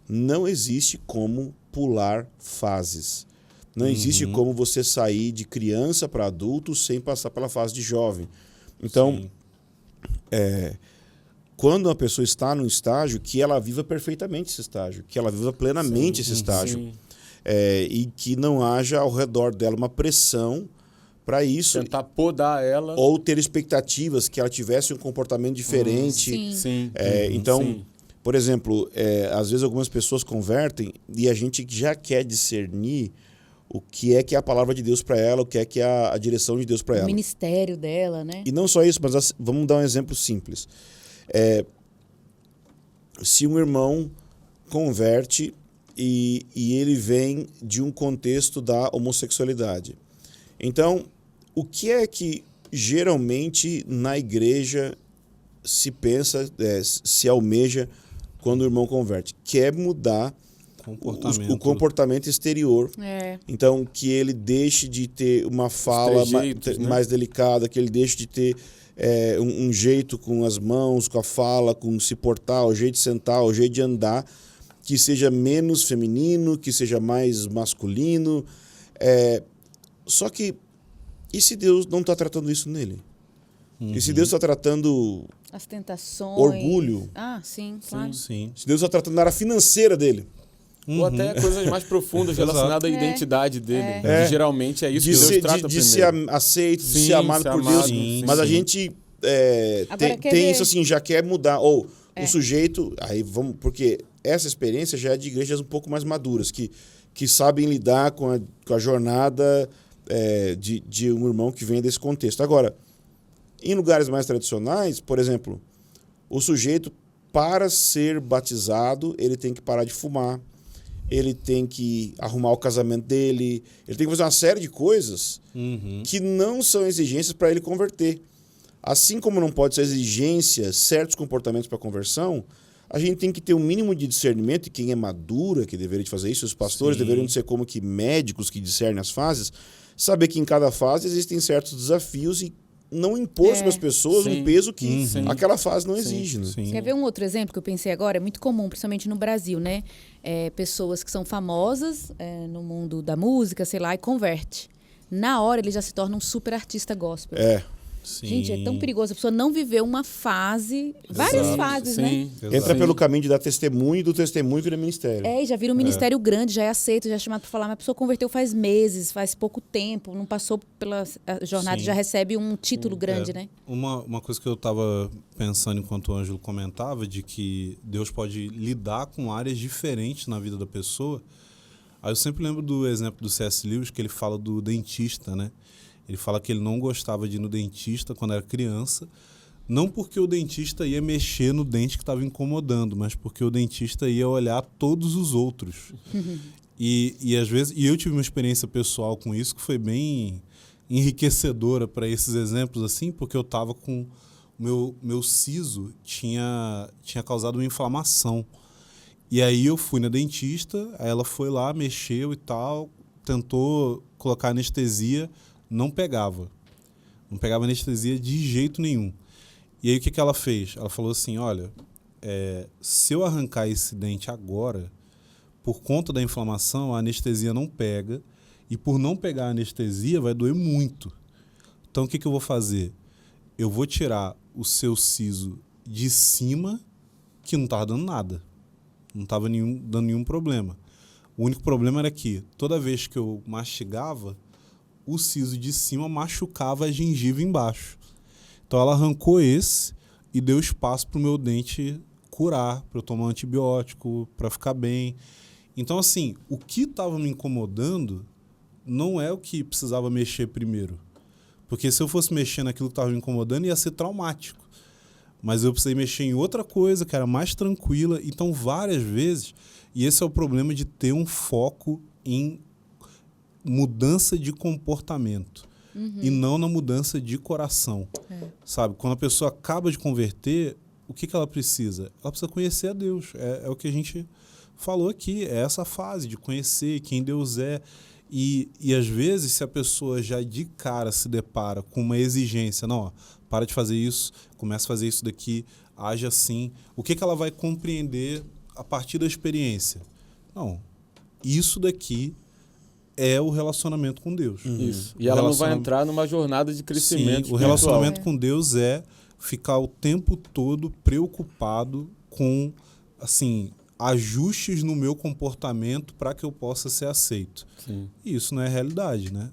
não existe como pular fases. Não existe como você sair de criança para adulto sem passar pela fase de jovem. Então, quando uma pessoa está num estágio, que ela viva perfeitamente esse estágio, que ela viva plenamente esse estágio. E que não haja ao redor dela uma pressão para isso. Tentar podar ela. Ou ter expectativas que ela tivesse um comportamento diferente. Então, por exemplo, às vezes algumas pessoas convertem e a gente já quer discernir o que é a palavra de Deus para ela, o que é a direção de Deus para ela. O ministério dela, né? E não só isso, mas vamos dar um exemplo simples. Se um irmão converte e ele vem de um contexto da homossexualidade. Então, o que é que geralmente na igreja se pensa, se almeja quando o irmão converte? Quer mudar o comportamento exterior. Então, que ele deixe de ter uma fala mais delicada, que ele deixe de ter um jeito com as mãos, com a fala, com se portar, o jeito de sentar, o jeito de andar, que seja menos feminino, que seja mais masculino. Só que, e se Deus não está tratando isso nele? E se Deus está tratando as tentações, orgulho? Sim, claro. Se Deus está tratando na área financeira dele? Ou até coisas mais profundas relacionadas à identidade dele. Geralmente é isso que Deus trata de ser aceito, de ser amado por Deus. Mas a gente tem isso assim, já quer mudar. Ou o sujeito... Aí vamos, porque essa experiência já é de igrejas um pouco mais maduras, que sabem lidar com a jornada de um irmão que vem desse contexto. Agora, em lugares mais tradicionais, por exemplo, o sujeito, para ser batizado, ele tem que parar de fumar, ele tem que arrumar o casamento dele, ele tem que fazer uma série de coisas que não são exigências para ele converter. Assim como não pode ser exigência certos comportamentos para conversão, a gente tem que ter um mínimo de discernimento, e quem é madura que deveria fazer isso, os pastores deveriam ser como que médicos que discernem as fases, saber que em cada fase existem certos desafios e não impor sobre as pessoas um peso que aquela fase não exige. Né? Quer ver um outro exemplo que eu pensei agora? É muito comum, principalmente no Brasil, né? Pessoas que são famosas no mundo da música, sei lá, e converte. Na hora ele já se torna um super artista gospel. Gente, é tão perigoso. A pessoa não viveu uma fase, várias fases, né? Entra pelo caminho de dar testemunho e do testemunho vira ministério. E já vira um ministério grande, já é aceito, já é chamado para falar. Mas a pessoa converteu faz meses, faz pouco tempo, não passou pela jornada e já recebe um título grande, né? Uma coisa que eu estava pensando enquanto o Ângelo comentava, de que Deus pode lidar com áreas diferentes na vida da pessoa. Aí eu sempre lembro do exemplo do C.S. Lewis, que ele fala do dentista, né? Ele fala que ele não gostava de ir no dentista quando era criança, não porque o dentista ia mexer no dente que estava incomodando, mas porque o dentista ia olhar todos os outros. E às vezes, eu tive uma experiência pessoal com isso que foi bem enriquecedora para esses exemplos, assim, porque eu estava com meu siso tinha causado uma inflamação. E aí eu fui na dentista, aí ela foi lá, mexeu e tal, tentou colocar anestesia, não pegava anestesia de jeito nenhum. E aí o que ela fez? Ela falou assim, olha, se eu arrancar esse dente agora, por conta da inflamação, a anestesia não pega, e por não pegar a anestesia vai doer muito. Então o que eu vou fazer? Eu vou tirar o seu siso de cima, que não estava dando nada, não estava dando nenhum problema. O único problema era que toda vez que eu mastigava, o siso de cima machucava a gengiva embaixo. Então ela arrancou esse e deu espaço para o meu dente curar, para eu tomar um antibiótico, para ficar bem. Então, assim, o que estava me incomodando não é o que precisava mexer primeiro. Porque se eu fosse mexer naquilo que estava me incomodando, ia ser traumático. Mas eu precisei mexer em outra coisa que era mais tranquila. Então, várias vezes, e esse é o problema de ter um foco em mudança de comportamento e não na mudança de coração. Sabe? Quando a pessoa acaba de converter, o que ela precisa? Ela precisa conhecer a Deus. É o que a gente falou aqui, é essa fase de conhecer quem Deus é. E às vezes, se a pessoa já de cara se depara com uma exigência, não, ó, para de fazer isso, começa a fazer isso daqui, age assim, o que ela vai compreender a partir da experiência. Não. Isso daqui é o relacionamento com Deus. Isso. E ela não vai entrar numa jornada de crescimento. Sim, o relacionamento com Deus é ficar o tempo todo preocupado com, assim, ajustes no meu comportamento para que eu possa ser aceito. Sim. E isso não é realidade, né?